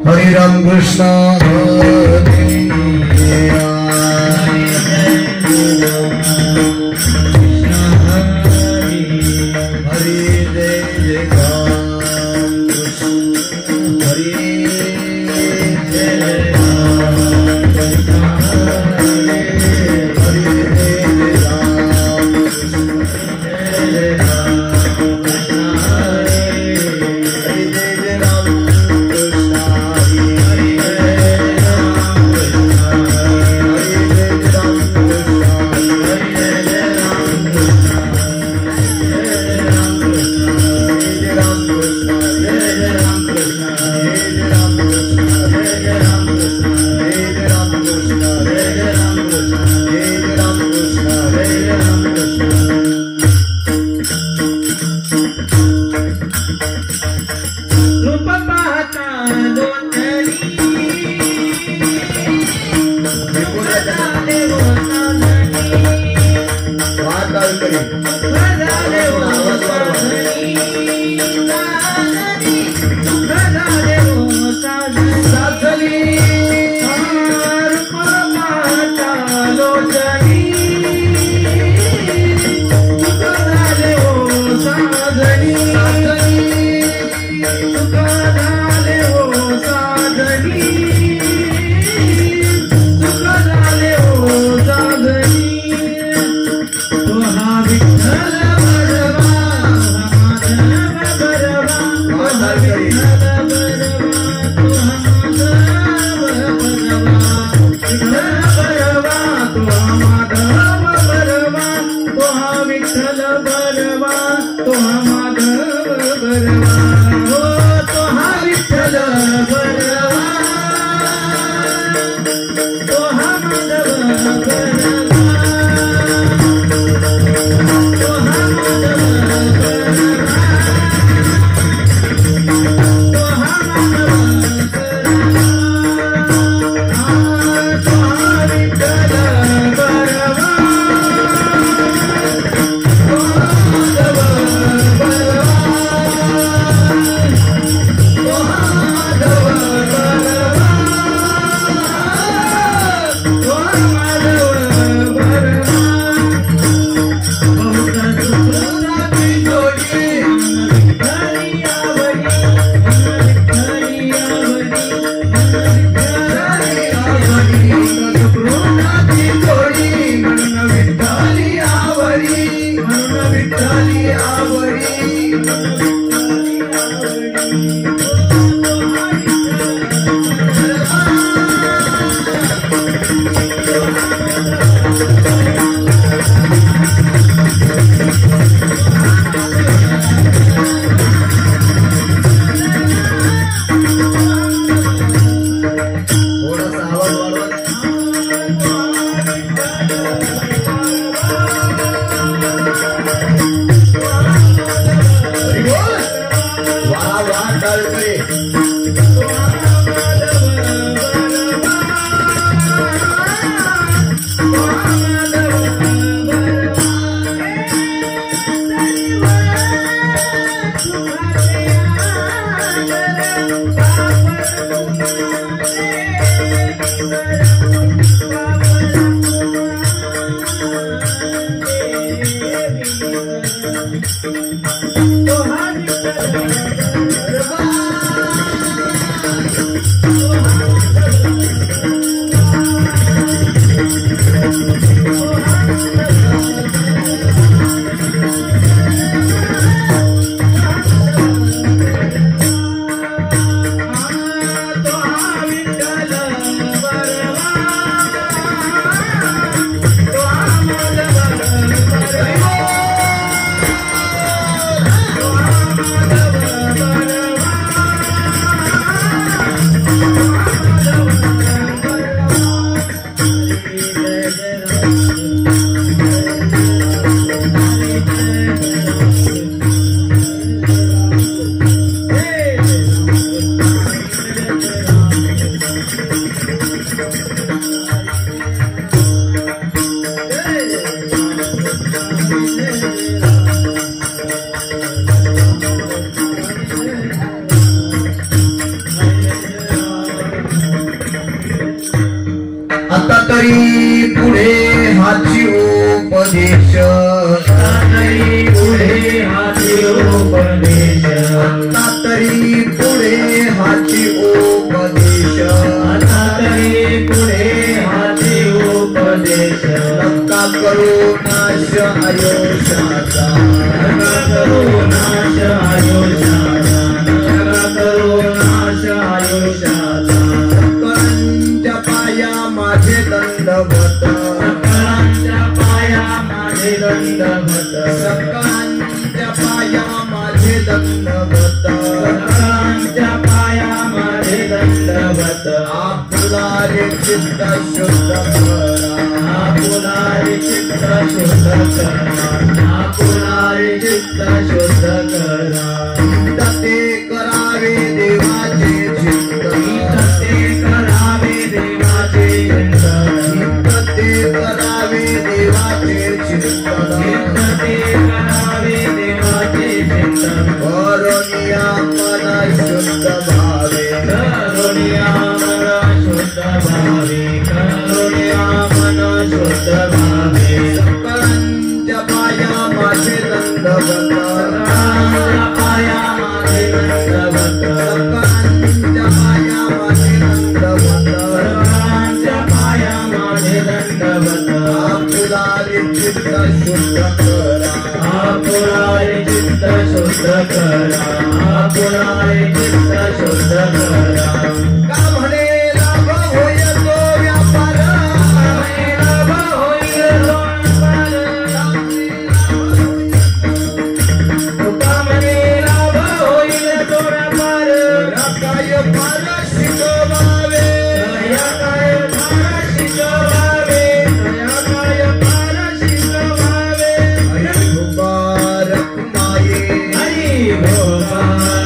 हरे राम कृष्ण हरे तरी पुढे हाची उपदेश तरी पुढे हाची उपदेश आता तरी पुढे हाची उपदेश आता तरी पुढे हाची उपदेश नका करू नाश आयुष्याचा नका करू नाश आयुष्याचा नका करू नाश आयुष्याचा सकळांच्या पाया माझे दंडवत सकळांच्या पाया माझे दंडवत सकळांच्या पाया माझे दंडवत सकळांच्या पाया माझे दंडवत आपला रे चित्त शुद्ध करा आपुला रे चित्त शुद्ध करा आपुला रे चित्त शुद्ध करा ते करावे देवाचे चिंतन ते करावे देवाचे चिंतन ते करावे देवाचे चिंतन ते करावे देवाचे चिंतन करुणिया मन शुद्ध भावे करुणिया मन शुद्ध भावे करुणिया मन शुद्ध भावे सकळांच्या पाया माझे दंडवत सकळांच्या पाया माझे दंडवत सकळांच्या पाया माझे दंडवत सकळांच्या पाया माझे दंडवत आपला रे चित्त शुद्ध करा आपुला रे चित्त शुद्ध करा आपुला रे चित्त शुद्ध करा का म्हणे लाभ होय तो व्यापार लाभ होईल तो व्यापार तुका म्हणे लाभ होईल तो व्यापार काय फार शिकवावे या काय फार शिकवावे या काय फार शिकवावे हरी मुबारक माये हरी मुबारक